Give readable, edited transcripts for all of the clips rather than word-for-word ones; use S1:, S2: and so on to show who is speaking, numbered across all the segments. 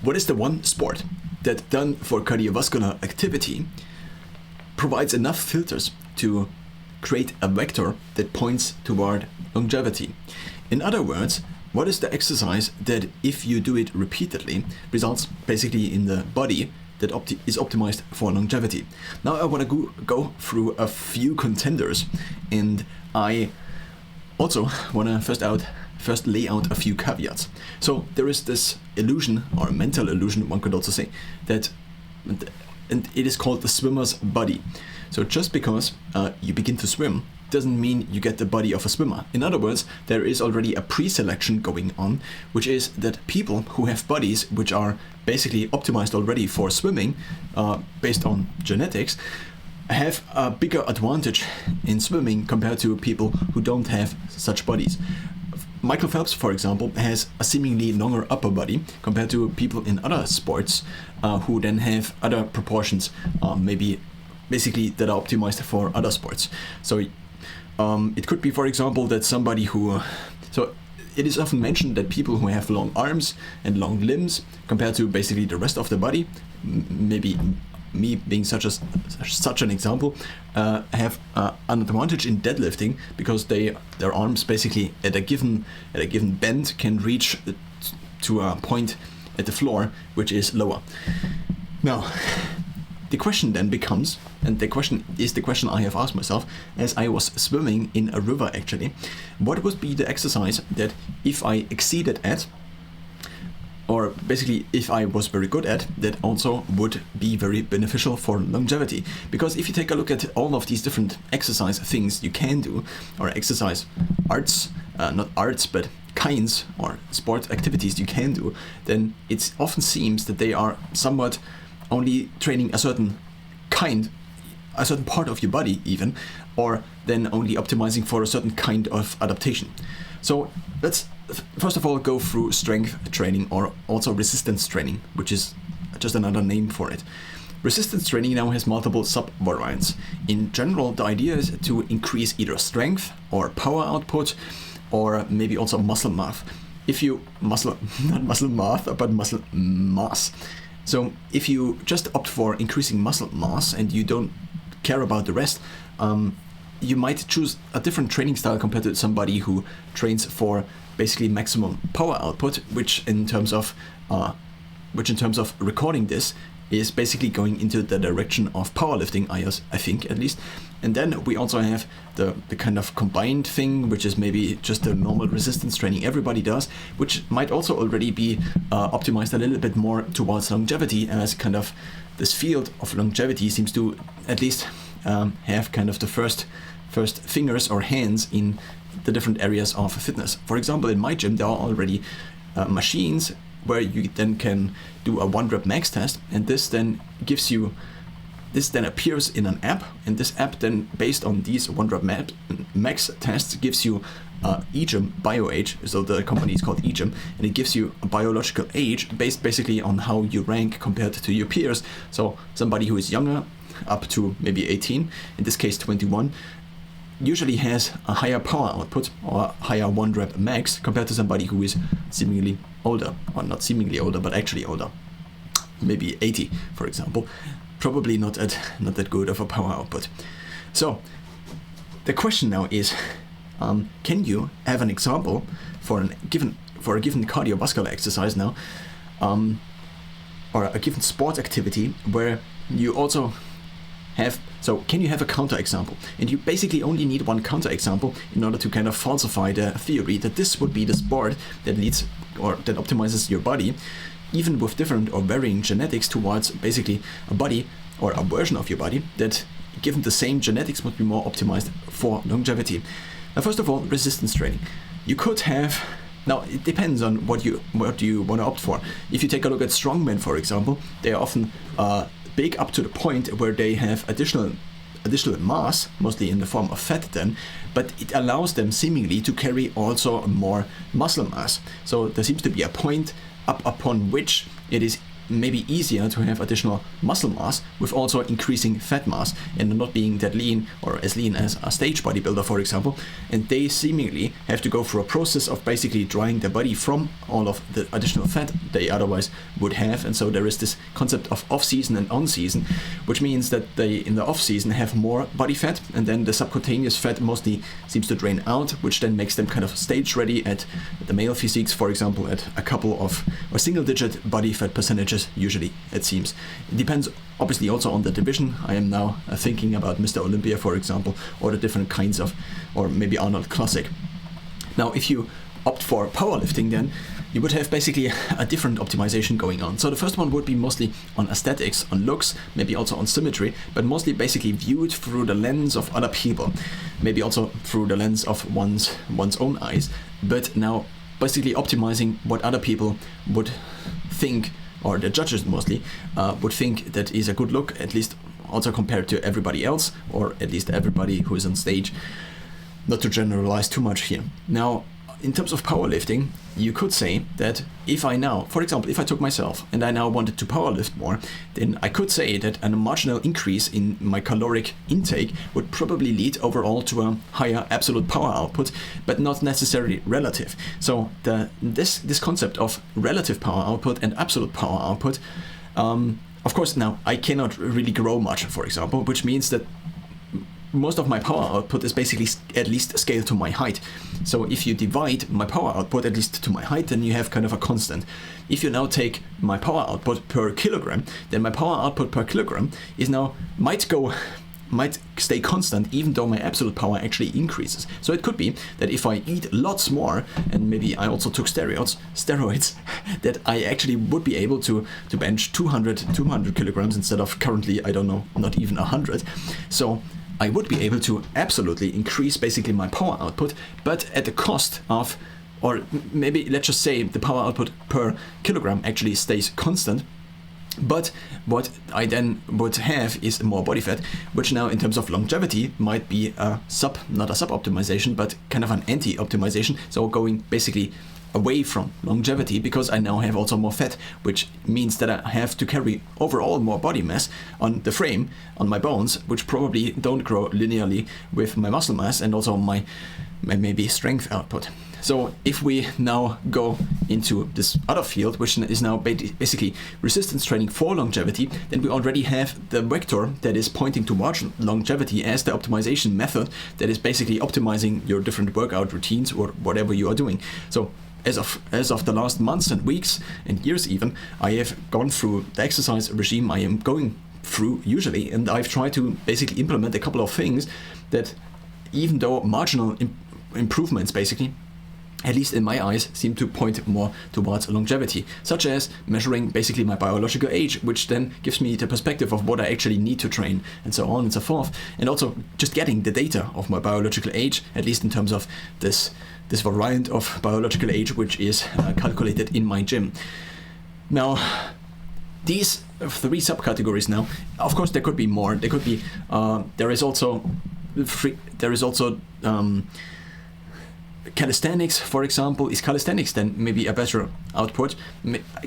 S1: what is the one sport that done for cardiovascular activity provides enough filters to create a vector that points toward longevity? In other words, what is the exercise that, if you do it repeatedly, results basically in the body that is optimized for longevity? Now I want to go through a few contenders, and I also want to first lay out a few caveats. So there is this illusion, or mental illusion, one could also say, that, and it is called the swimmer's body. So just because you begin to swim doesn't mean you get the body of a swimmer. In other words, there is already a pre-selection going on, which is that people who have bodies which are basically optimized already for swimming, based on genetics, have a bigger advantage in swimming compared to people who don't have such bodies. Michael Phelps, for example, has a seemingly longer upper body compared to people in other sports who then have other proportions, maybe basically that are optimized for other sports. So it could be, for example, that somebody who... So it is often mentioned that people who have long arms and long limbs compared to basically the rest of the body, maybe me being such an example, have an advantage in deadlifting because their arms basically at a given bend can reach to a point at the floor which is lower. Now, the question then becomes, and the question is the question I have asked myself as I was swimming in a river actually, what would be the exercise that if I exceeded at, or basically if I was very good at, that also would be very beneficial for longevity? Because if you take a look at all of these different exercise things you can do, or exercise arts, not arts, but kinds or sport activities you can do, then it often seems that they are somewhat only training a certain part of your body even, or then only optimizing for a certain kind of adaptation. So let's first of all go through strength training, or also resistance training, which is just another name for it. Resistance training now has multiple sub-variants. In general, the idea is to increase either strength or power output, or maybe also muscle mass. Not muscle mass, but muscle mass. So if you just opt for increasing muscle mass and you don't care about the rest, you might choose a different training style compared to somebody who trains for basically maximum power output, which in terms of recording this is basically going into the direction of powerlifting, I think at least. And then we also have the kind of combined thing, which is maybe just the normal resistance training everybody does, which might also already be optimized a little bit more towards longevity, as kind of this field of longevity seems to at least have kind of the first fingers or hands in the different areas of fitness. For example, in my gym there are already machines where you then can do a 1 rep max test, and this then appears in an app, and this app then, based on these 1 rep max tests, gives you eGym BioAge. So the company is called eGym, and it gives you a biological age based basically on how you rank compared to your peers. So somebody who is younger, up to maybe 18, in this case 21, usually has a higher power output or higher 1 rep max compared to somebody who is seemingly older, or not seemingly older, but actually older, maybe 80, for example. Probably not that good of a power output. So the question now is, can you have an example for a given cardiovascular exercise now, or a given sport activity where you also have, so can you have a counterexample? And you basically only need one counterexample in order to kind of falsify the theory that this would be the sport that leads or that optimizes your body, even with different or varying genetics, towards basically a body or a version of your body that, given the same genetics, would be more optimized for longevity. Now, first of all, resistance training. You could have, now it depends on what you want to opt for. If you take a look at strongmen, for example, they are often big up to the point where they have additional mass, mostly in the form of fat then, but it allows them seemingly to carry also more muscle mass. So there seems to be a point up upon which it is maybe easier to have additional muscle mass with also increasing fat mass and not being that lean or as lean as a stage bodybuilder, for example. And they seemingly have to go through a process of basically drying their body from all of the additional fat they otherwise would have. And so there is this concept of off-season and on-season, which means that they in the off-season have more body fat, and then the subcutaneous fat mostly seems to drain out, which then makes them kind of stage ready at the male physiques, for example, at a couple of or single-digit body fat percentages usually, it seems. It depends obviously also on the division. I am now thinking about Mr. Olympia, for example, or the different kinds of, or maybe Arnold Classic. Now, if you opt for powerlifting, then you would have basically a different optimization going on. So the first one would be mostly on aesthetics, on looks, maybe also on symmetry, but mostly basically viewed through the lens of other people, maybe also through the lens of one's own eyes, but now basically optimizing what other people would think, or the judges mostly, would think that is a good look, at least also compared to everybody else, or at least everybody who is on stage. Not to generalize too much here. Now, in terms of powerlifting, you could say that if I now, for example, if I took myself and I now wanted to powerlift more, then I could say that a marginal increase in my caloric intake would probably lead overall to a higher absolute power output, but not necessarily relative. So this concept of relative power output and absolute power output, of course, now I cannot really grow much, for example, which means that most of my power output is basically at least scaled to my height. So if you divide my power output at least to my height, then you have kind of a constant. If you now take my power output per kilogram, then my power output per kilogram is now might stay constant even though my absolute power actually increases. So it could be that if I eat lots more, and maybe I also took steroids, that I actually would be able to bench 200 kilograms instead of currently, I don't know, not even 100. So I would be able to absolutely increase basically my power output, but at the cost of, or maybe let's just say the power output per kilogram actually stays constant, but what I then would have is more body fat, which now in terms of longevity might be not a sub-optimization, but kind of an anti-optimization, so going basically away from longevity, because I now have also more fat, which means that I have to carry overall more body mass on the frame, on my bones, which probably don't grow linearly with my muscle mass and also my maybe strength output. So if we now go into this other field, which is now basically resistance training for longevity, then we already have the vector that is pointing towards longevity as the optimization method that is basically optimizing your different workout routines or whatever you are doing. So as of the last months and weeks and years even, I have gone through the exercise regime I am going through usually, and I've tried to basically implement a couple of things that, even though marginal improvements basically, at least in my eyes, seem to point more towards longevity, such as measuring basically my biological age, which then gives me the perspective of what I actually need to train, and so on and so forth, and also just getting the data of my biological age, at least in terms of this variant of biological age, which is calculated in my gym. Now, these three subcategories now, of course there could be more. There could be, there is also calisthenics, for example. Is calisthenics then maybe a better output?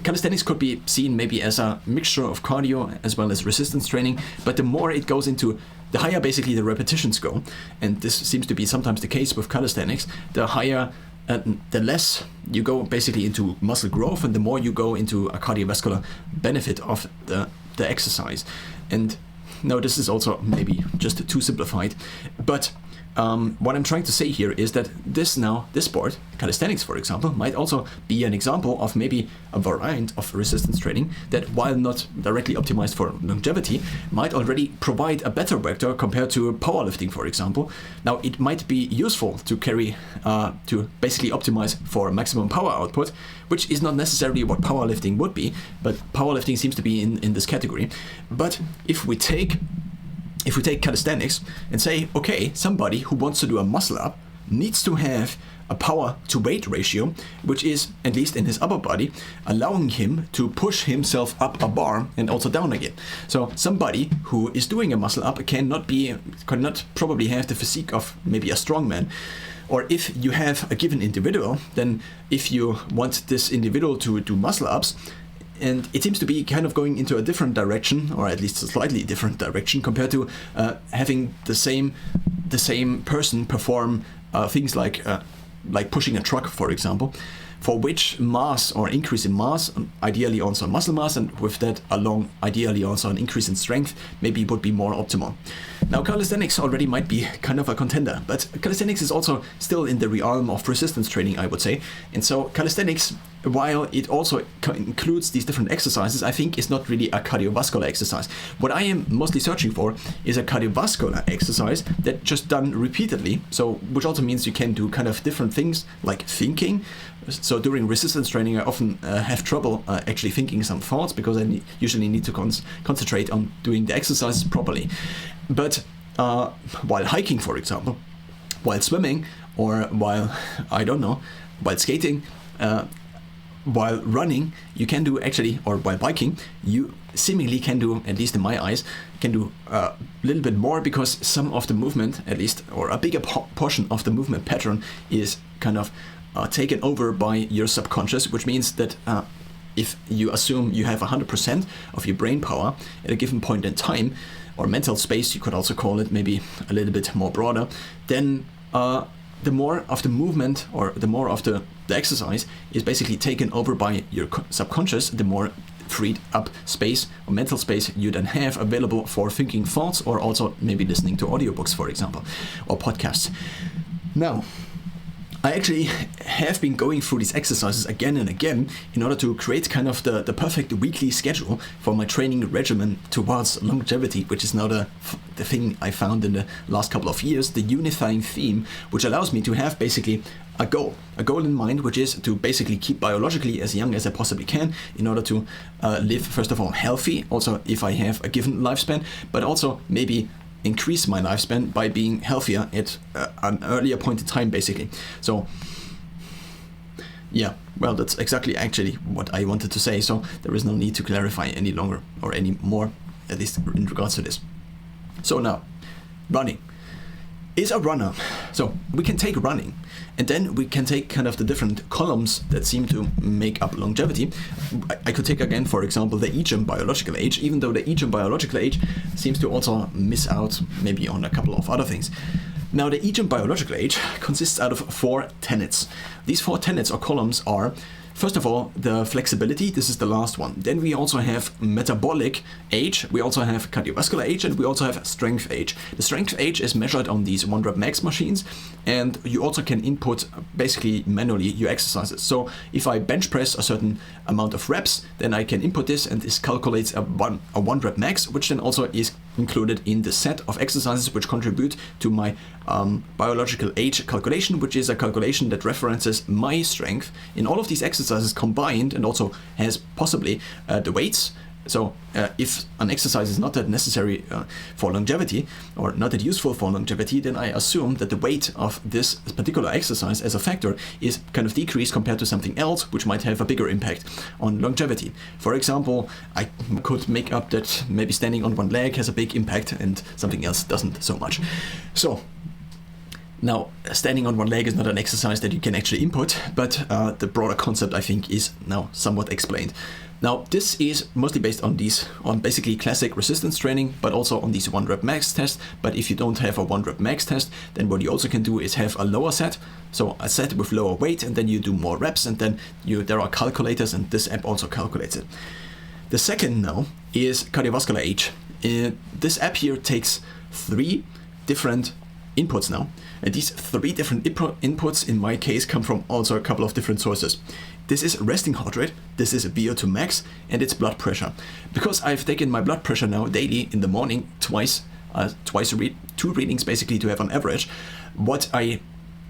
S1: Calisthenics could be seen maybe as a mixture of cardio as well as resistance training, but the more it goes into, the higher basically the repetitions go, and this seems to be sometimes the case with calisthenics, the higher, the less you go basically into muscle growth, and the more you go into a cardiovascular benefit of the exercise. And no, this is also maybe just too simplified, but what I'm trying to say here is that this sport, calisthenics for example, might also be an example of maybe a variant of resistance training that, while not directly optimized for longevity, might already provide a better vector compared to powerlifting, for example. Now, it might be useful to to basically optimize for maximum power output, which is not necessarily what powerlifting would be, but powerlifting seems to be in this category. But if we take calisthenics and say, okay, somebody who wants to do a muscle up needs to have a power to weight ratio, which is, at least in his upper body, allowing him to push himself up a bar and also down again. So somebody who is doing a muscle up cannot probably have the physique of maybe a strongman. Or if you have a given individual, then if you want this individual to do muscle ups, And it seems to be kind of going into a different direction, or at least a slightly different direction, compared to having the same person perform things like pushing a truck, for example, for which mass or increase in mass, ideally also muscle mass, and with that along ideally also an increase in strength, maybe would be more optimal. Now, calisthenics already might be kind of a contender, but calisthenics is also still in the realm of resistance training, I would say. And so calisthenics, while it also includes these different exercises, I think is not really a cardiovascular exercise. What I am mostly searching for is a cardiovascular exercise that just done repeatedly, so which also means you can do kind of different things like thinking. So during resistance training, I often have trouble actually thinking some thoughts because I usually need to concentrate on doing the exercises properly. But while hiking, for example, while swimming, or while skating, while running, you can do actually, or while biking, you seemingly can do, at least in my eyes, can do a little bit more, because some of the movement, at least, or a bigger portion of the movement pattern is kind of taken over by your subconscious, which means that if you assume you have 100% of your brain power at a given point in time, or mental space, you could also call it, maybe a little bit more broader, then the more of the movement, or the more of the exercise is basically taken over by your subconscious, the more freed up space or mental space you then have available for thinking thoughts, or also maybe listening to audiobooks, for example, or podcasts. Now, I actually have been going through these exercises again and again in order to create kind of the perfect weekly schedule for my training regimen towards longevity, which is now the thing I found in the last couple of years, the unifying theme, which allows me to have basically a goal in mind, which is to basically keep biologically as young as I possibly can in order to live, first of all, healthy, also if I have a given lifespan, but also maybe increase my lifespan by being healthier at an earlier point in time, basically. So yeah, well, that's exactly actually what I wanted to say, so there is no need to clarify any longer or any more, at least in regards to this. So now, running is a runner. So we can take running, and then we can take kind of the different columns that seem to make up longevity. I could take again, for example, the age and biological age, even though the age and biological age seems to also miss out maybe on a couple of other things. Now, the age and biological age consists out of 4 tenets. These 4 tenets or columns are, first of all, the flexibility. This is the last one. Then we also have metabolic age, we also have cardiovascular age, and we also have strength age. The strength age is measured on these 1rep max machines, and you also can input basically manually your exercises. So if I bench press a certain amount of reps, then I can input this, and this calculates a 1rep max, which then also is included in the set of exercises which contribute to my biological age calculation, which is a calculation that references my strength in all of these exercises combined, and also has possibly the weights. So if an exercise is not that necessary for longevity, or not that useful for longevity, then I assume that the weight of this particular exercise as a factor is kind of decreased compared to something else which might have a bigger impact on longevity. For example, I could make up that maybe standing on one leg has a big impact and something else doesn't so much. So now, standing on one leg is not an exercise that you can actually input, but the broader concept, I think, is now somewhat explained. Now, this is mostly based on basically classic resistance training, but also on these 1rep max tests. But if you don't have a 1rep max test, then what you also can do is have a lower set, so a set with lower weight, and then you do more reps, and then there are calculators, and this app also calculates it. The second now is cardiovascular age. This app here takes 3 different inputs now, and these 3 different inputs in my case come from also a couple of different sources. This is resting heart rate, this is VO2 max, and it's blood pressure. Because I've taken my blood pressure now daily in the morning, twice a week, 2 readings basically to have an average, what I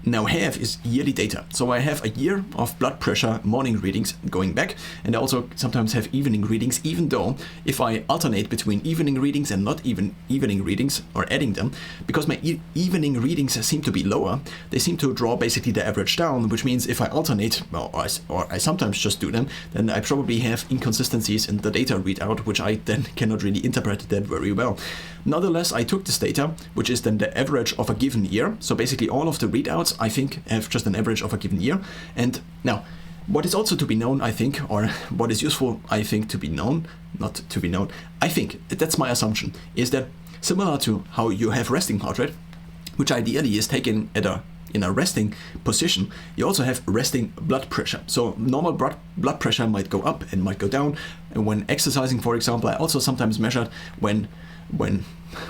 S1: now have is yearly data. So I have a year of blood pressure morning readings going back, and I also sometimes have evening readings, even though if I alternate between evening readings and not even evening readings, or adding them, because my evening readings seem to be lower, they seem to draw basically the average down, which means if I alternate, or I sometimes just do them, then I probably have inconsistencies in the data readout, which I then cannot really interpret that very well. Nonetheless, I took this data, which is then the average of a given year. So basically all of the readouts, I think, have just an average of a given year. And now, What is also to be known, I think, or what is useful, I think, to be known, not to be known, I think, that's my assumption, is that similar to how you have resting heart rate, which ideally is taken in a resting position, you also have resting blood pressure. So normal blood pressure might go up and might go down. And when exercising, for example, I also sometimes measured when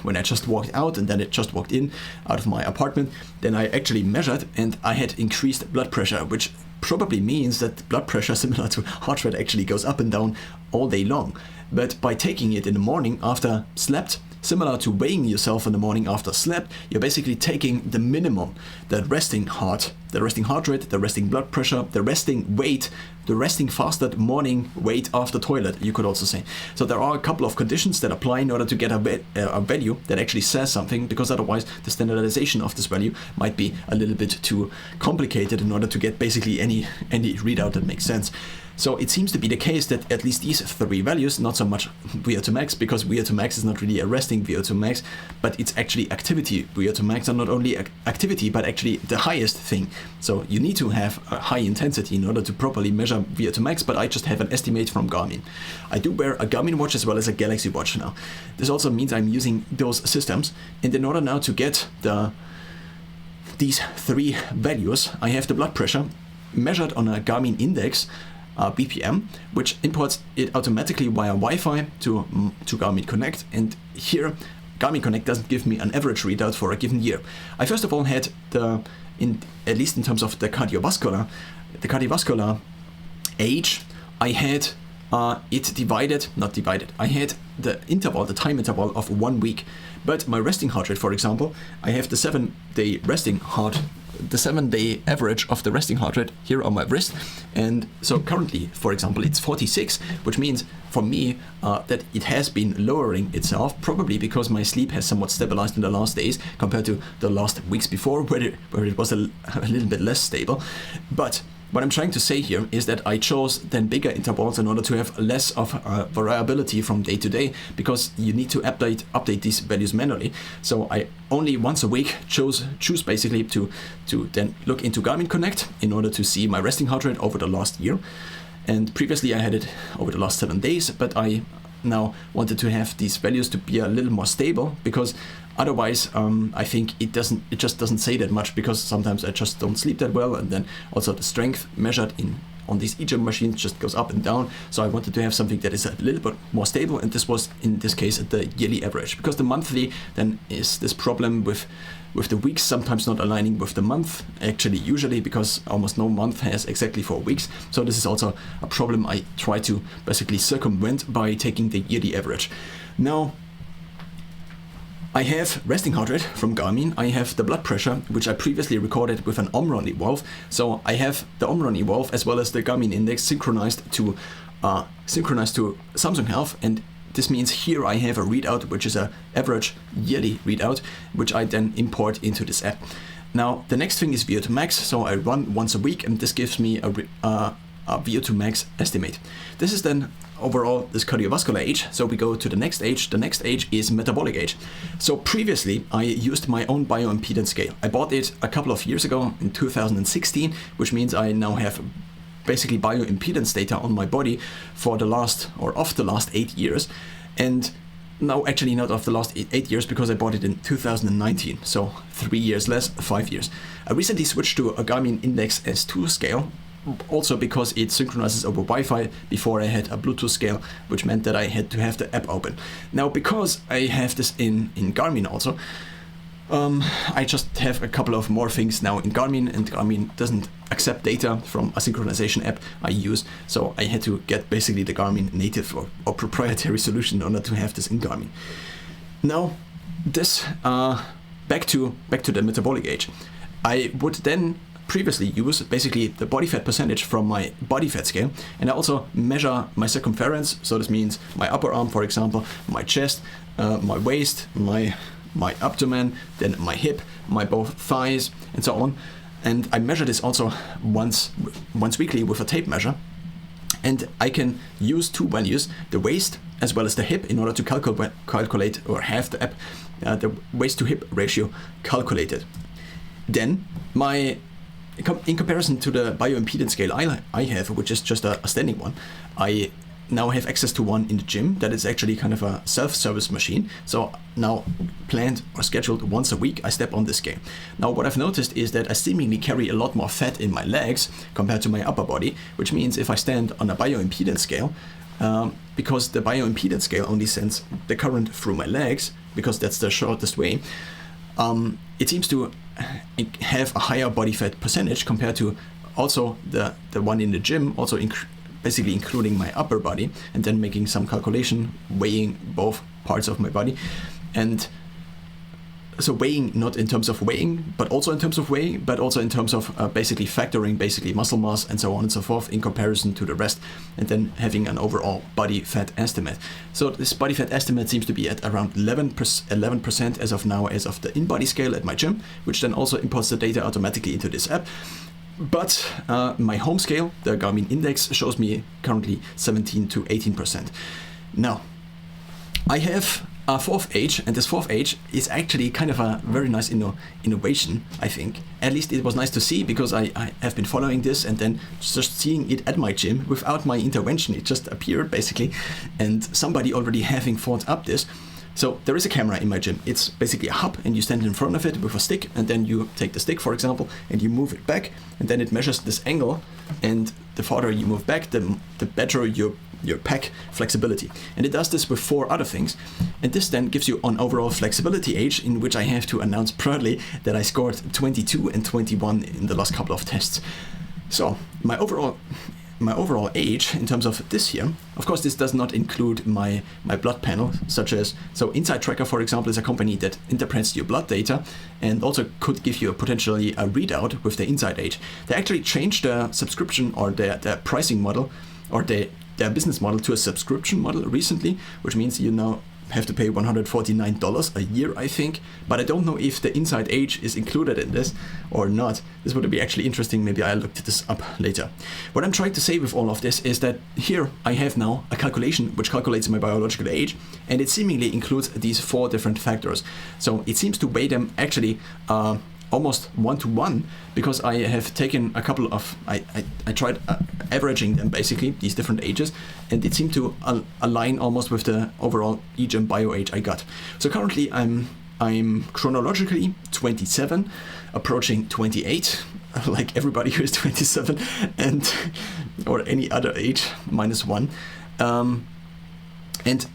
S1: I just walked out and then it just walked in out of my apartment, then I actually measured and I had increased blood pressure, which probably means that blood pressure, similar to heart rate, actually goes up and down all day long. But by taking it in the morning after slept, similar to weighing yourself in the morning after slept, you're basically taking the minimum, the resting heart rate, the resting blood pressure, the resting weight, the resting fasted morning weight after toilet, you could also say. So there are a couple of conditions that apply in order to get a value that actually says something, because otherwise the standardization of this value might be a little bit too complicated in order to get basically any readout that makes sense. So it seems to be the case that at least these three values, not so much VO2 max, because VO2 max is not really a resting VO2 max, but it's actually activity VO2 max, and not only activity, but actually the highest thing. So you need to have a high intensity in order to properly measure VO2 max, but I just have an estimate from Garmin. I do wear a Garmin watch as well as a Galaxy watch now. This also means I'm using those systems, and in order now to get these three values, I have the blood pressure measured on a Garmin index, BPM, which imports it automatically via Wi-Fi to Garmin Connect. And here, Garmin Connect doesn't give me an average readout for a given year. I first of all had at least in terms of the cardiovascular age, I had I had the time interval of 1 week. But my resting heart rate, for example, I have the 7-day average of the resting heart rate here on my wrist. And so currently, for example, it's 46, which means for me that it has been lowering itself, probably because my sleep has somewhat stabilized in the last days compared to the last weeks before, where it was a little bit less stable. But what I'm trying to say here is that I chose then bigger intervals in order to have less of variability from day to day, because you need to update these values manually. So I only once a week choose basically to then look into Garmin Connect in order to see my resting heart rate over the last year. And previously I had it over the last 7 days, but I now wanted to have these values to be a little more stable, because otherwise I think it just doesn't say that much, because sometimes I just don't sleep that well, and then also the strength measured on these EGM machines just goes up and down. So I wanted to have something that is a little bit more stable, and this was in this case at the yearly average, because the monthly then is this problem with the weeks sometimes not aligning with the month, actually usually, because almost no month has exactly 4 weeks. So this is also a problem I try to basically circumvent by taking the yearly average. Now, I have resting heart rate from Garmin, I have the blood pressure, which I previously recorded with an Omron Evolve. So I have the Omron Evolve as well as the Garmin Index synchronized to Samsung Health, and this means here I have a readout, which is an average yearly readout, which I then import into this app. Now, the next thing is VO2 max, so I run once a week, and this gives me a VO2 max estimate. This is then overall this cardiovascular age. So we go to the next age. The next age is metabolic age. So previously I used my own bioimpedance scale. I bought it a couple of years ago in 2016, which means I now have basically bioimpedance data on my body for the last 8 years. And no, actually not of the last 8 years, because I bought it in 2019. So 3 years less, 5 years. I recently switched to a Garmin Index S2 scale, also because it synchronizes over Wi-Fi. Before I had a Bluetooth scale, which meant that I had to have the app open. Now, because I have this in Garmin also, I just have a couple of more things now in Garmin, and Garmin doesn't accept data from a synchronization app I use, so I had to get basically the Garmin native or proprietary solution in order to have this in Garmin. Now, this back to the metabolic age. I would then previously use basically the body fat percentage from my body fat scale, and I also measure my circumference. So this means my upper arm, for example, my chest, my waist, my abdomen, then my hip, my both thighs, and so on. And I measure this also once weekly with a tape measure. And I can use two values, the waist as well as the hip, in order to calculate or have the app the waist to hip ratio calculated. Then in comparison to the bioimpedance scale I have, which is just a standing one, I now have access to one in the gym that is actually kind of a self-service machine. So now planned or scheduled once a week, I step on this scale. Now what I've noticed is that I seemingly carry a lot more fat in my legs compared to my upper body, which means if I stand on a bioimpedance scale, because the bioimpedance scale only sends the current through my legs, because that's the shortest way, it seems to have a higher body fat percentage compared to also the one in the gym, also basically including my upper body, and then making some calculation, weighing both parts of my body. And so weighing not in terms of weighing, but also in terms of weight, but also in terms of basically factoring basically muscle mass and so on and so forth in comparison to the rest, and then having an overall body fat estimate. So this body fat estimate seems to be at around 11% as of now, as of the in-body scale at my gym, which then also imports the data automatically into this app. But my home scale, the Garmin Index, shows me currently 17 to 18%. Now, I have a fourth age, and this fourth age is actually kind of a very nice innovation, I think. At least it was nice to see, because I have been following this, and then just seeing it at my gym without my intervention. It just appeared basically, and somebody already having thought up this. So there is a camera in my gym. It's basically a hub, and you stand in front of it with a stick, and then you take the stick, for example, and you move it back, and then it measures this angle, and the farther you move back, the better your pec flexibility. And it does this with 4 other things, and this then gives you an overall flexibility age, in which I have to announce proudly that I scored 22 and 21 in the last couple of tests. So my overall age in terms of this here, of course this does not include my blood panel, such as, so Insight Tracker, for example, is a company that interprets your blood data and also could give you potentially a readout with the Insight age. They actually changed their subscription or their pricing model, or their business model, to a subscription model recently, which means you now have to pay $149 a year, I think, but I don't know if the Insight age is included in this or not. This would be actually interesting. Maybe I'll look this up later. What I'm trying to say with all of this is that here I have now a calculation which calculates my biological age, and it seemingly includes these 4 different factors. So it seems to weigh them actually almost 1-to-1, because I have taken a couple of, I tried averaging them basically, these different ages, and it seemed to align almost with the overall eGym bio age I got. So currently I'm chronologically 27, approaching 28, like everybody who is 27, and or any other age, -1. And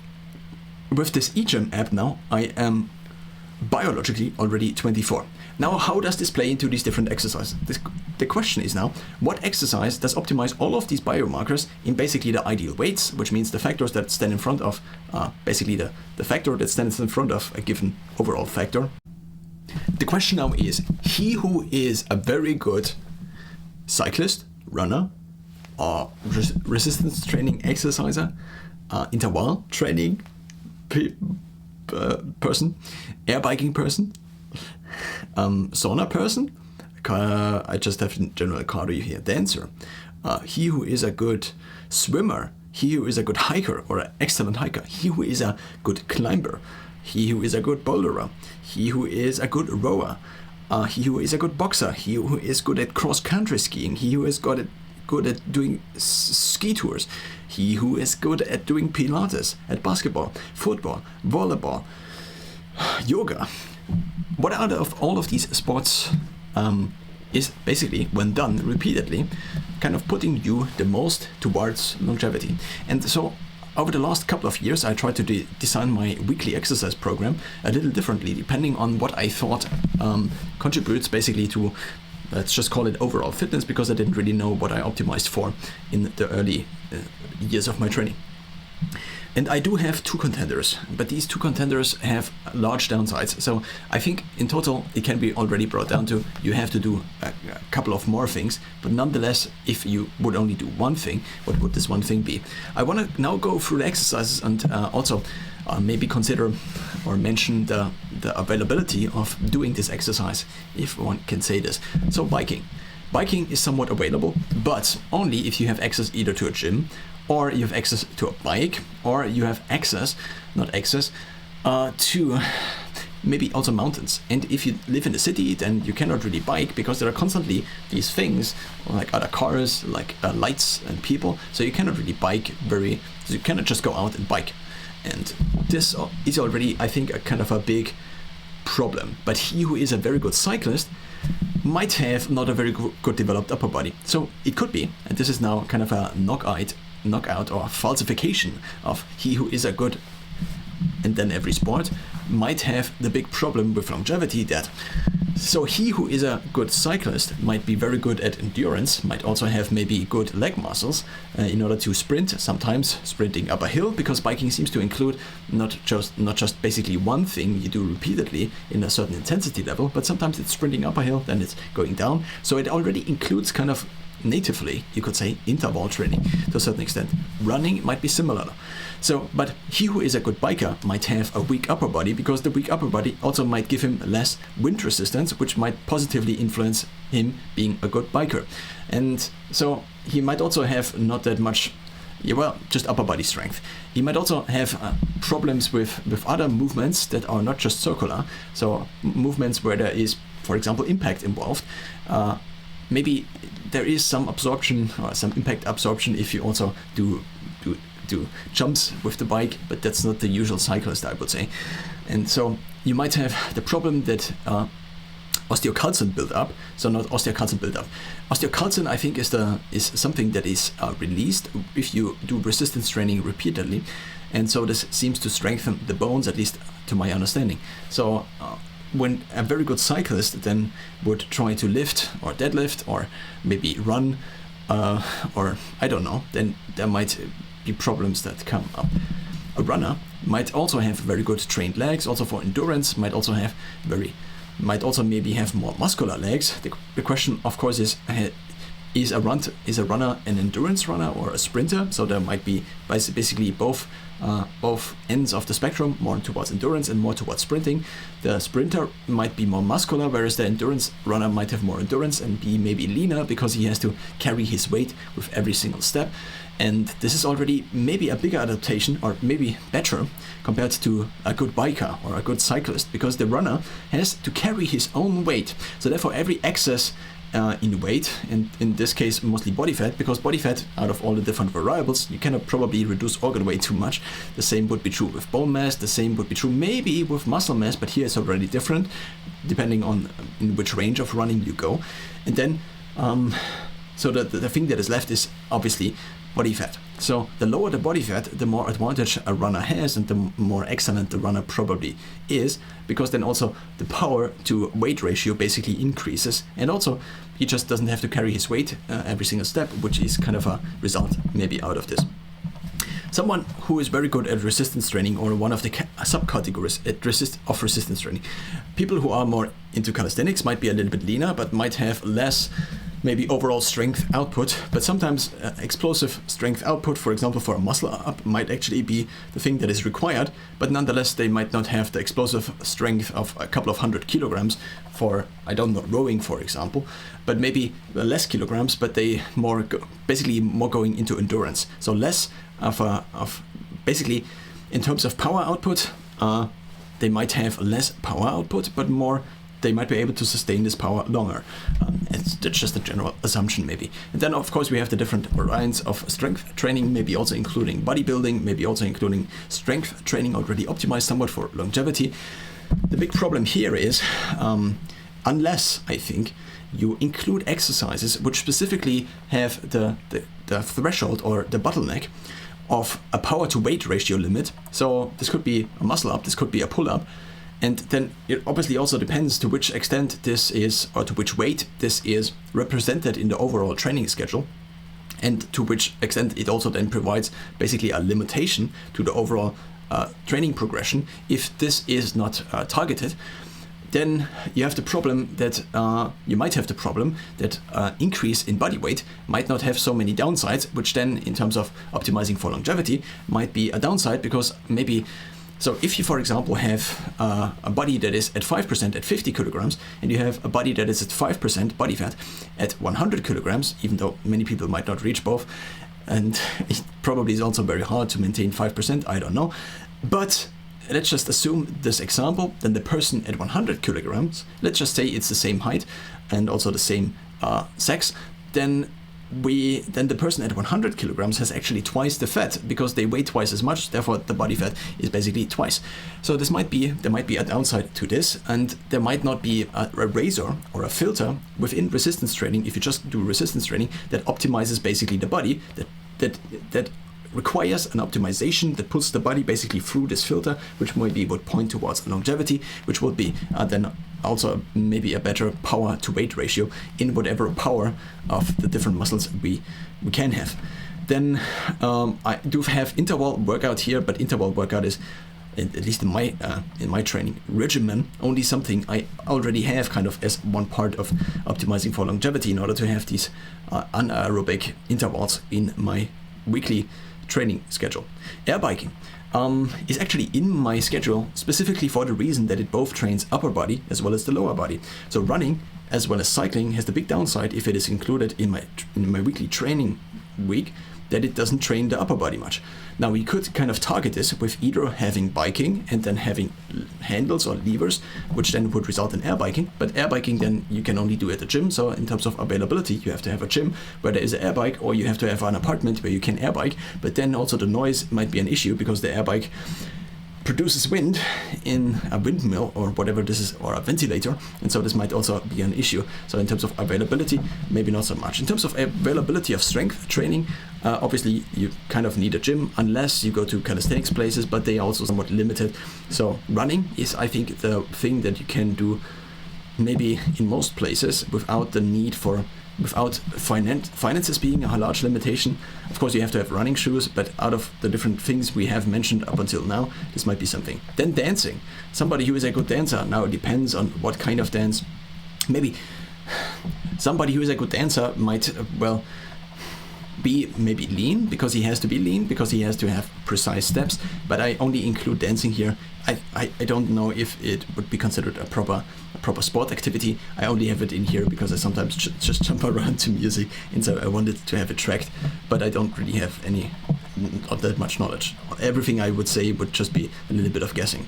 S1: with this eGym app now, I am biologically already 24. Now, how does this play into these different exercises? The question is now, what exercise does optimize all of these biomarkers in basically the ideal weights, which means the factors that stand in front of, basically the factor that stands in front of a given overall factor. The question now is, he who is a very good cyclist, runner, resistance training exerciser, interval training person, air biking person, sauna person, I just have in general cardio here, dancer, he who is a good swimmer, he who is a good hiker or an excellent hiker, he who is a good climber, he who is a good boulderer, he who is a good rower, he who is a good boxer, he who is good at cross-country skiing, he who is good at doing ski tours, he who is good at doing Pilates, at basketball, football, volleyball, yoga. What out of all of these sports is basically, when done repeatedly, kind of putting you the most towards longevity. And so over the last couple of years, I tried to design my weekly exercise program a little differently, depending on what I thought contributes basically to, let's just call it overall fitness, because I didn't really know what I optimized for in the early years of my training. And I do have 2 contenders, but these 2 contenders have large downsides. So I think in total it can be already brought down to you have to do a couple of more things. But nonetheless, if you would only do one thing, what would this one thing be? I want to now go through the exercises and also maybe consider or mention the availability of doing this exercise, if one can say this. So biking. Biking is somewhat available, but only if you have access either to a gym, or you have access to a bike, or you have access, not access, to maybe also mountains. And if you live in the city, then you cannot really bike because there are constantly these things like other cars, like lights and people. So you cannot really bike so you cannot just go out and bike. And this is already, I think, a kind of a big problem. But he who is a very good cyclist might have not a very good developed upper body. So it could be, and this is now kind of a knockout or falsification of he who is a good, and then every sport might have the big problem with longevity that, so he who is a good cyclist might be very good at endurance, might also have maybe good leg muscles in order to sprint, sometimes sprinting up a hill, because biking seems to include not just basically one thing you do repeatedly in a certain intensity level, but sometimes it's sprinting up a hill, then it's going down. So it already includes kind of natively, you could say, interval training to a certain extent. Running might be similar. So, but he who is a good biker might have a weak upper body, because the weak upper body also might give him less wind resistance, which might positively influence him being a good biker. And so he might also have not that much, just upper body strength. He might also have problems with other movements that are not just circular. So movements where there is, for example, impact involved. Maybe there is some absorption or some impact absorption if you also do jumps with the bike, but that's not the usual cyclist, I would say. And so you might have the problem that osteocalcin build up. So not osteocalcin build up. Osteocalcin, I think, is something that is released if you do resistance training repeatedly, and so this seems to strengthen the bones, at least to my understanding. So when a very good cyclist then would try to lift or deadlift or maybe run or I don't know, then there might be problems that come up. A runner might also have very good trained legs, also for endurance, might also maybe have more muscular legs. The question, of course, is a runner an endurance runner or a sprinter? So there might be basically both ends of the spectrum, more towards endurance and more towards sprinting. The sprinter might be more muscular, whereas the endurance runner might have more endurance and be maybe leaner because he has to carry his weight with every single step. And this is already maybe a bigger adaptation, or maybe better compared to a good biker or a good cyclist, because the runner has to carry his own weight. So therefore every excess in weight, and in this case mostly body fat, because body fat, out of all the different variables, you cannot probably reduce organ weight too much. The same would be true with bone mass, the same would be true maybe with muscle mass, but here it's already different depending on in which range of running you go. And then so the thing that is left is obviously body fat. So the lower the body fat, the more advantage a runner has, and the more excellent the runner probably is, because then also the power to weight ratio basically increases, and also he just doesn't have to carry his weight every single step, which is kind of a result maybe out of this. Someone who is very good at resistance training, or one of the subcategories of resistance training, people who are more into calisthenics might be a little bit leaner, but might have less maybe overall strength output, but sometimes explosive strength output, for example, for a muscle up, might actually be the thing that is required, but nonetheless they might not have the explosive strength of a couple of 100 kilograms for, I don't know, rowing, for example, but maybe less kilograms, but they basically more going into endurance. So less of basically in terms of power output, they might have less power output, but more they might be able to sustain this power longer. It's just a general assumption maybe. And then of course we have the different variants of strength training, maybe also including bodybuilding, maybe also including strength training already optimized somewhat for longevity. The big problem here is, unless I think you include exercises which specifically have the threshold or the bottleneck of a power to weight ratio limit. So this could be a muscle up, this could be a pull up. And then it obviously also depends to which extent this is, or to which weight this is represented in the overall training schedule, and to which extent it also then provides basically a limitation to the overall training progression. If this is not targeted, then you have the problem that increase in body weight might not have so many downsides, which then in terms of optimizing for longevity might be a downside, because maybe, so if you, for example, have a body that is at 5% at 50 kilograms, and you have a body that is at 5% body fat at 100 kilograms, even though many people might not reach both, and it probably is also very hard to maintain 5%, I don't know, but let's just assume this example, then the person at 100 kilograms, let's just say it's the same height and also the same sex, then the person at 100 kilograms has actually twice the fat because they weigh twice as much, therefore the body fat is basically twice. So there might be a downside to this, and there might not be a razor or a filter within resistance training, if you just do resistance training, that optimizes basically the body, that requires an optimization that puts the body basically through this filter, which maybe would point towards longevity, which would be then also maybe a better power to weight ratio in whatever power of the different muscles we can have. Then I do have interval workout here, but interval workout is, at least in my training regimen, only something I already have kind of as one part of optimizing for longevity in order to have these anaerobic intervals in my weekly training schedule. Air biking is actually in my schedule specifically for the reason that it both trains upper body as well as the lower body. So running as well as cycling has the big downside, if it is included in my weekly training week, that it doesn't train the upper body much. Now we could kind of target this with either having biking and then having handles or levers, which then would result in air biking. But air biking then you can only do at the gym. So in terms of availability, you have to have a gym where there is an air bike, or you have to have an apartment where you can air bike. But then also the noise might be an issue because the air bike produces wind in a windmill or whatever this is, or a ventilator, and so this might also be an issue. So in terms of availability, maybe not so much. In terms of availability of strength training, obviously you kind of need a gym unless you go to calisthenics places, but they are also somewhat limited. So running is, I think, the thing that you can do maybe in most places without the need for, without finances being a large limitation. Of course, you have to have running shoes, but out of the different things we have mentioned up until now, this might be something. Then dancing. Somebody who is a good dancer, now it depends on what kind of dance. Maybe somebody who is a good dancer might, be maybe lean, because he has to be lean, because he has to have precise steps, but I only include dancing here. I don't know if it would be considered a proper sport activity. I only have it in here because I sometimes just jump around to music, and so I wanted to have it tracked, but I don't really have not that much knowledge. Everything I would say would just be a little bit of guessing.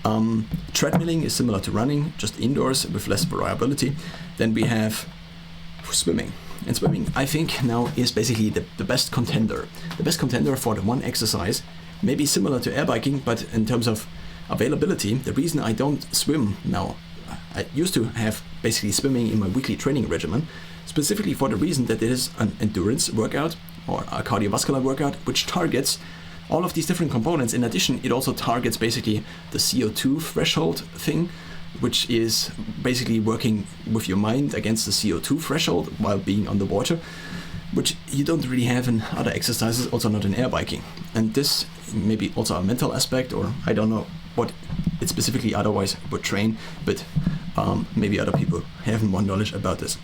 S1: Treadmilling is similar to running, just indoors with less variability. Then we have swimming. And swimming, I think, now is basically the best contender. The best contender for the one exercise, maybe similar to air biking, but in terms of availability, the reason I don't swim now, I used to have basically swimming in my weekly training regimen, specifically for the reason that it is an endurance workout or a cardiovascular workout, which targets all of these different components. In addition, it also targets basically the CO2 threshold thing, which is basically working with your mind against the CO2 threshold while being on the water, which you don't really have in other exercises, also not in air biking. And this may be also a mental aspect, or I don't know what it specifically otherwise would train, but maybe other people have more knowledge about this.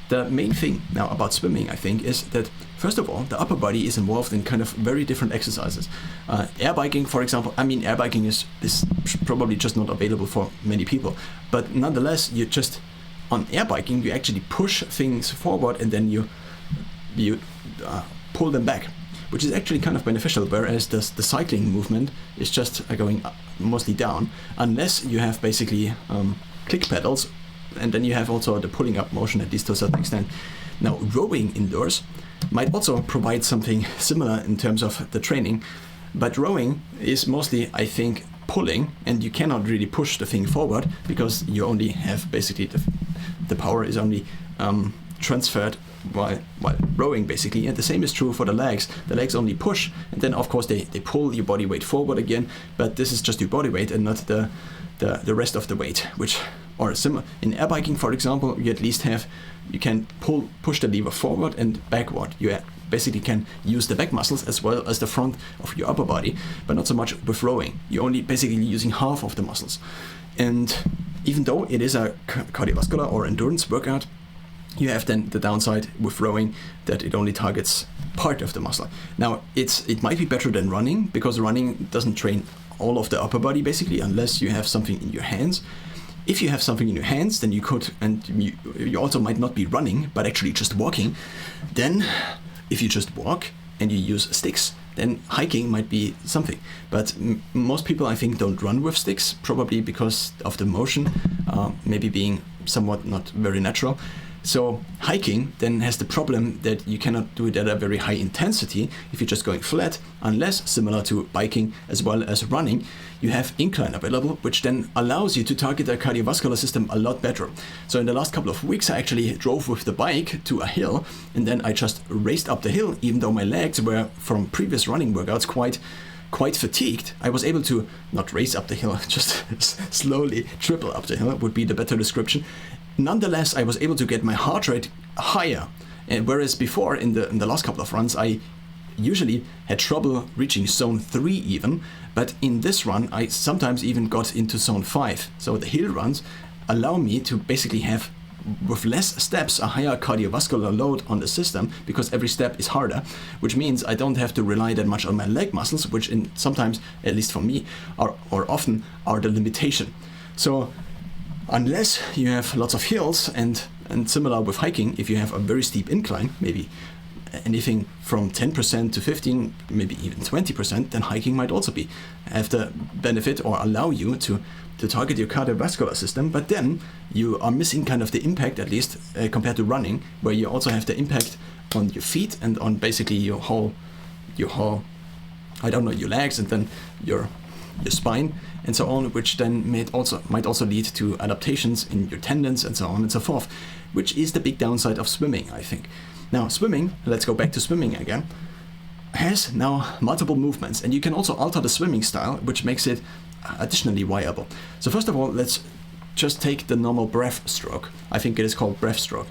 S1: The main thing now about swimming, I think, is that first of all, the upper body is involved in kind of very different exercises. Air biking, for example, air biking is probably just not available for many people, but nonetheless, on air biking, you actually push things forward and then you pull them back, which is actually kind of beneficial, whereas the cycling movement is just going mostly down, unless you have basically click pedals, and then you have also the pulling up motion, at least to a certain extent. Now, rowing indoors might also provide something similar in terms of the training, but rowing is mostly, I think, pulling, and you cannot really push the thing forward because you only have basically the power is only transferred while rowing, basically. And the same is true for the legs. The legs only push, and then of course they pull your body weight forward again, but this is just your body weight and not the rest of the weight, which or similar in air biking, for example, you can push the lever forward and backward. You basically can use the back muscles as well as the front of your upper body, but not so much with rowing. You're only basically using half of the muscles. And even though it is a cardiovascular or endurance workout, you have then the downside with rowing that it only targets part of the muscle. Now, it might be better than running, because running doesn't train all of the upper body basically, unless you have something in your hands. If you have something in your hands, then you could, and you also might not be running, but actually just walking. Then, if you just walk and you use sticks, then hiking might be something. But most people, I think, don't run with sticks, probably because of the motion, maybe being somewhat not very natural. So hiking then has the problem that you cannot do it at a very high intensity if you're just going flat, unless, similar to biking as well as running, you have incline available, which then allows you to target the cardiovascular system a lot better. So in the last couple of weeks, I actually drove with the bike to a hill, and then I just raced up the hill, even though my legs were from previous running workouts quite fatigued. I was able to not race up the hill, just slowly triple up the hill would be the better description. Nonetheless, I was able to get my heart rate higher, and whereas before in the last couple of runs I usually had trouble reaching zone 3 even, but in this run I sometimes even got into zone 5. So the hill runs allow me to basically have, with less steps, a higher cardiovascular load on the system, because every step is harder, which means I don't have to rely that much on my leg muscles, which sometimes, at least for me, or often are the limitation. So unless you have lots of hills, and similar with hiking, if you have a very steep incline, maybe anything from 10% to 15, maybe even 20%, then hiking might also have the benefit or allow you to target your cardiovascular system. But then you are missing kind of the impact, at least compared to running, where you also have the impact on your feet and on basically your whole your legs, and then your spine and so on, which then might also lead to adaptations in your tendons and so on and so forth, which is the big downside of swimming, I think. Now swimming, let's go back to swimming again, has now multiple movements, and you can also alter the swimming style, which makes it additionally viable. So first of all, let's just take the normal breaststroke. I think it is called breaststroke.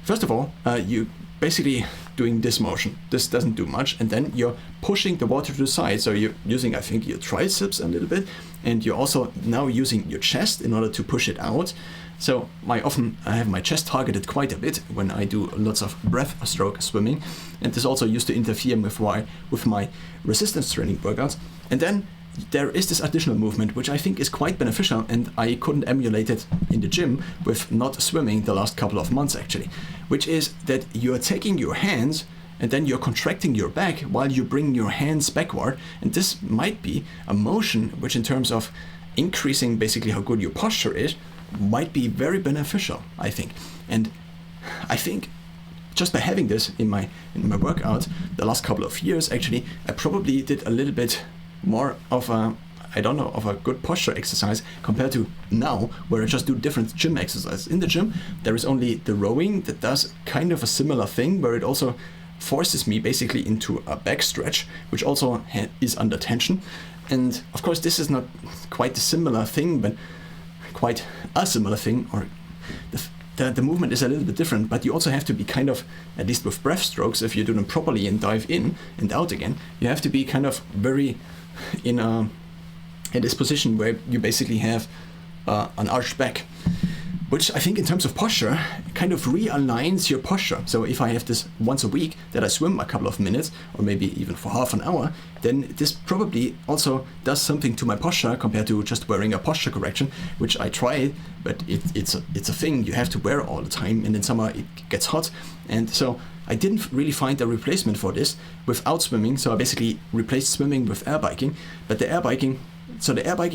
S1: First of all, you basically doing this motion. This doesn't do much, and then you're pushing the water to the side. So you're using, I think, your triceps a little bit, and you're also now using your chest in order to push it out. So I have my chest targeted quite a bit when I do lots of breaststroke swimming, and this also used to interfere with my resistance training workouts. And then there is this additional movement, which I think is quite beneficial, and I couldn't emulate it in the gym with not swimming the last couple of months actually, which is that you're taking your hands and then you're contracting your back while you bring your hands backward, and this might be a motion which, in terms of increasing basically how good your posture is, might be very beneficial, I think. And I think just by having this in my workout the last couple of years, actually, I probably did a little bit more of a good posture exercise compared to now, where I just do different gym exercises. In the gym, there is only the rowing that does kind of a similar thing, where it also forces me basically into a back stretch, which also is under tension. And of course, this is not quite a similar thing, but quite a similar thing, or the movement is a little bit different, but you also have to be kind of, at least with breaststrokes, if you do them properly and dive in and out again, you have to be kind of very in this position where you basically have an arched back, which I think in terms of posture kind of realigns your posture. So if I have this once a week that I swim a couple of minutes, or maybe even for half an hour, then this probably also does something to my posture compared to just wearing a posture correction, which I tried, but it's a thing you have to wear all the time, and in summer it gets hot, and so I didn't really find a replacement for this without swimming. So I basically replaced swimming with air biking, but the air biking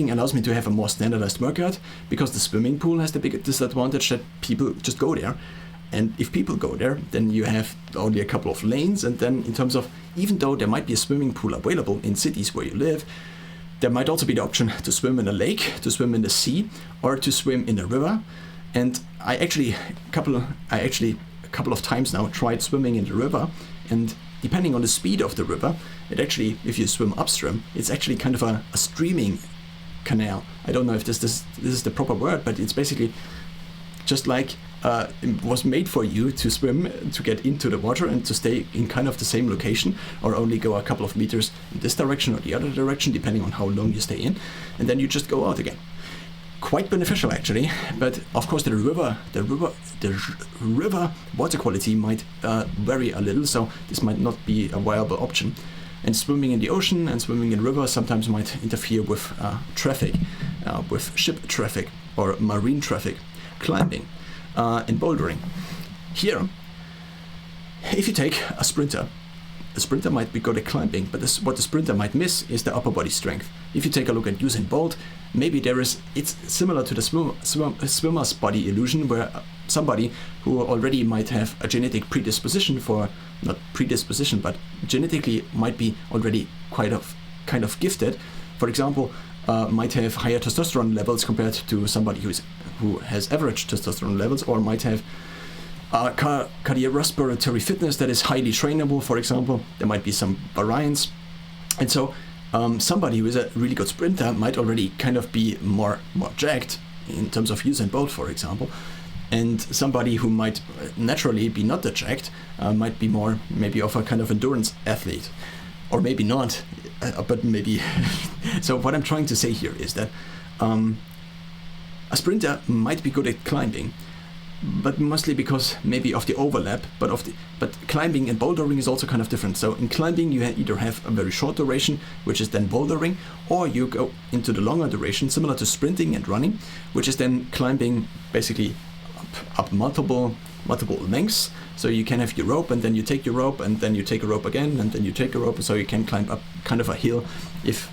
S1: allows me to have a more standardized workout, because the swimming pool has the big disadvantage that people just go there. And if people go there, then you have only a couple of lanes. And then in terms of, even though there might be a swimming pool available in cities where you live, there might also be the option to swim in a lake, to swim in the sea, or to swim in a river. And I actually a couple of times now tried swimming in the river, and depending on the speed of the river, it actually, if you swim upstream, it's actually kind of a streaming canal. I don't know if this is the proper word, but it's basically just like it was made for you to swim, to get into the water and to stay in kind of the same location, or only go a couple of meters in this direction or the other direction, depending on how long you stay in, and then you just go out again. Quite beneficial actually, but of course the river water quality might vary a little, so this might not be a viable option. And swimming in the ocean and swimming in rivers sometimes might interfere with traffic, with ship traffic or marine traffic, climbing, and bouldering. Here, if you take a sprinter a sprinter might be good at climbing, but what the sprinter might miss is the upper body strength. If you take a look at Usain Bolt, maybe it's similar to the swimmer's body illusion, where somebody who already might have a genetic predisposition not predisposition, but genetically might be already kind of gifted, for example, might have higher testosterone levels compared to somebody who has average testosterone levels, or might have cardiorespiratory fitness that is highly trainable, for example. There might be some variance. And so somebody who is a really good sprinter might already kind of be more jacked in terms of Usain Bolt, for example. And somebody who might naturally be not that jacked might be more maybe of a kind of endurance athlete. Or maybe not, but maybe. So what I'm trying to say here is that a sprinter might be good at climbing, but mostly because maybe of the overlap, but climbing and bouldering is also kind of different. So in climbing you either have a very short duration, which is then bouldering, or you go into the longer duration, similar to sprinting and running, which is then climbing basically up multiple lengths. So you can have your rope, and then you take your rope, and then you take a rope again, and then you take a rope, so you can climb up kind of a hill if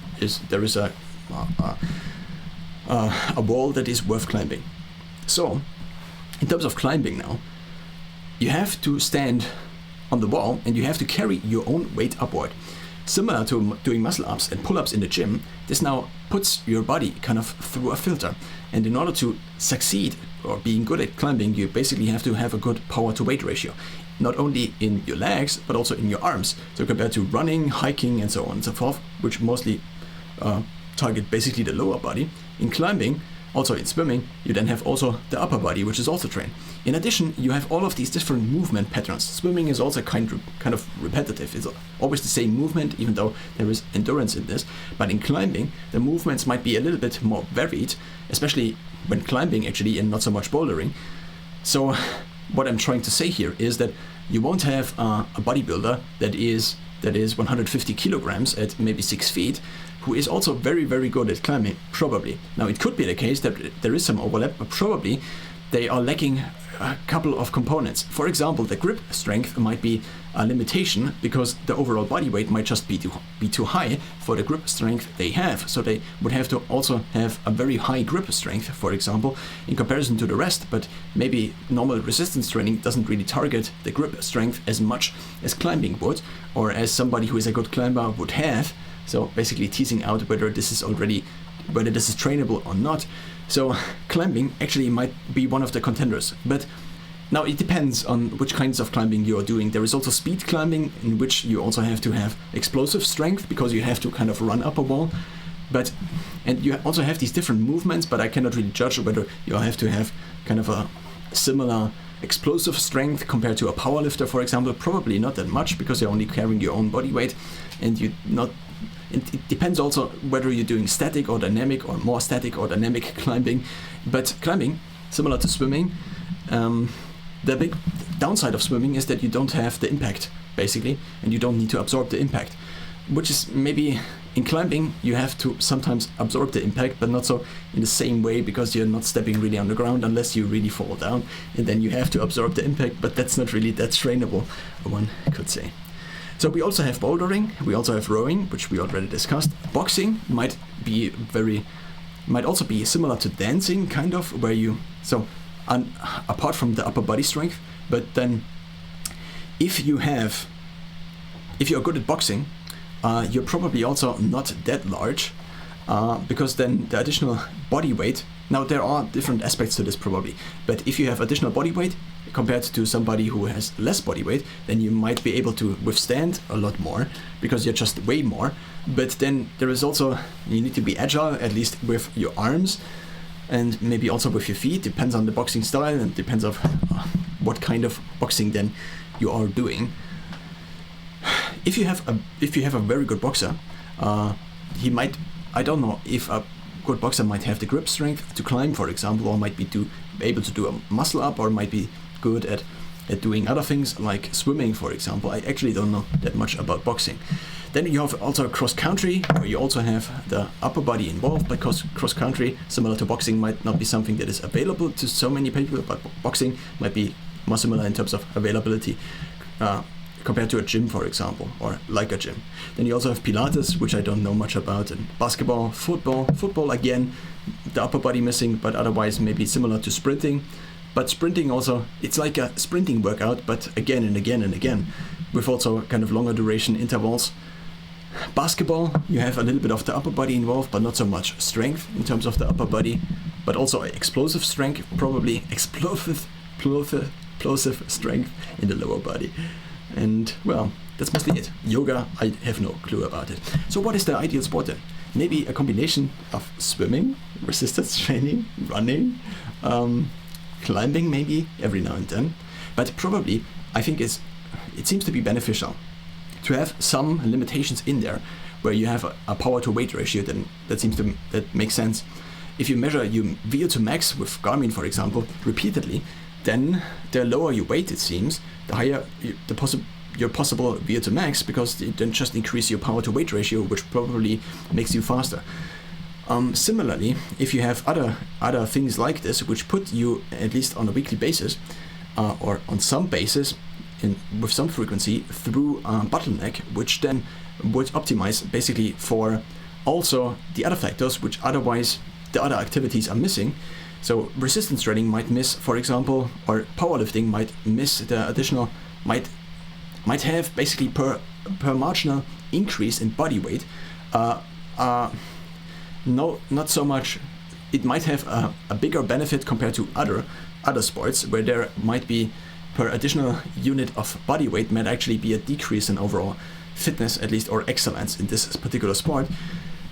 S1: there is a wall that is worth climbing. So in terms of climbing now, you have to stand on the wall and you have to carry your own weight upward. Similar to doing muscle ups and pull-ups in the gym, this now puts your body kind of through a filter. And in order to succeed or being good at climbing, you basically have to have a good power to weight ratio, not only in your legs, but also in your arms. So compared to running, hiking, and so on and so forth, which mostly target basically the lower body, in climbing, also in swimming, you then have also the upper body, which is also trained. In addition, you have all of these different movement patterns. Swimming is also kind of repetitive. It's always the same movement, even though there is endurance in this. But in climbing, the movements might be a little bit more varied, especially when climbing actually, and not so much bouldering. So what I'm trying to say here is that you won't have a bodybuilder that is 150 kilograms at maybe 6 feet, who is also very, very good at climbing, probably. Now, it could be the case that there is some overlap, but probably they are lacking a couple of components. For example, the grip strength might be a limitation because the overall body weight might just be too high for the grip strength they have. So they would have to also have a very high grip strength, for example, in comparison to the rest. But maybe normal resistance training doesn't really target the grip strength as much as climbing would, or as somebody who is a good climber would have. So basically teasing out whether this is trainable or not. So climbing actually might be one of the contenders. But now it depends on which kinds of climbing you are doing. There is also speed climbing, in which you also have to have explosive strength because you have to kind of run up a wall. And you also have these different movements, but I cannot really judge whether you have to have kind of a similar explosive strength compared to a powerlifter, for example. Probably not that much, because you're only carrying your own body weight, and it depends also whether you're doing static or dynamic, or more static or dynamic climbing. But climbing, similar to swimming, the big downside of swimming is that you don't have the impact, basically, and you don't need to absorb the impact, which is maybe in climbing you have to sometimes absorb the impact, but not so in the same way, because you're not stepping really on the ground unless you really fall down, and then you have to absorb the impact, but that's not really that trainable, one could say. So we also have bouldering, we also have rowing, which we already discussed. Boxing might also be similar to dancing, kind of, where apart from the upper body strength, but then if you're good at boxing, you're probably also not that large, because then the additional body weight, now there are different aspects to this probably, but if you have additional body weight compared to somebody who has less body weight, then you might be able to withstand a lot more, because you're just way more. But then there is also, you need to be agile, at least with your arms, and maybe also with your feet. Depends on the boxing style, and depends on what kind of boxing then you are doing. If you have a very good boxer, I don't know if a good boxer might have the grip strength to climb, for example, or might be able to do a muscle up, or might be good at doing other things like swimming, for example. I actually don't know that much about boxing. Then you have also cross country, where you also have the upper body involved, because cross country, similar to boxing, might not be something that is available to so many people, but boxing might be more similar in terms of availability. compared to a gym, for example, or like a gym. Then you also have Pilates, which I don't know much about, and basketball, football again, the upper body missing, but otherwise maybe similar to sprinting. But sprinting also, it's like a sprinting workout, but again and again and again, with also kind of longer duration intervals. Basketball, you have a little bit of the upper body involved, but not so much strength in terms of the upper body, but also explosive strength, probably explosive strength in the lower body. And well, that's mostly it. Yoga, I have no clue about it. So what is the ideal sport then? Maybe a combination of swimming, resistance training, running, climbing maybe every now and then. But probably, I think it seems to be beneficial to have some limitations in there where you have a power to weight ratio that makes sense. If you measure your VO to max with Garmin, for example, repeatedly, then the lower your weight, it seems, the higher your possible VO to max, because it then just increase your power to weight ratio, which probably makes you faster. Similarly, if you have other things like this, which put you at least on a weekly basis or on some basis with some frequency through bottleneck, which then would optimize basically for also the other factors which otherwise the other activities are missing. So resistance training might miss, for example, or powerlifting might miss the additional, might have basically per marginal increase in body weight. No, not so much. It might have a bigger benefit compared to other sports where there might be per additional unit of body weight might actually be a decrease in overall fitness, at least, or excellence in this particular sport.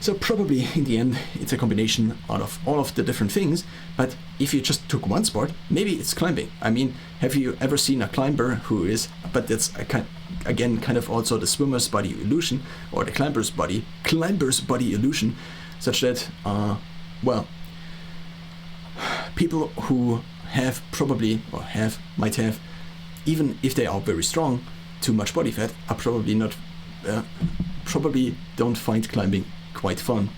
S1: So probably in the end it's a combination out of all of the different things. But if you just took one sport, maybe it's climbing. I mean, have you ever seen a climber who is, but that's again kind of also the swimmer's body illusion, or the climber's body illusion, such that people who have probably or might have, even if they are very strong, too much body fat, are probably not probably don't find climbing quite fun.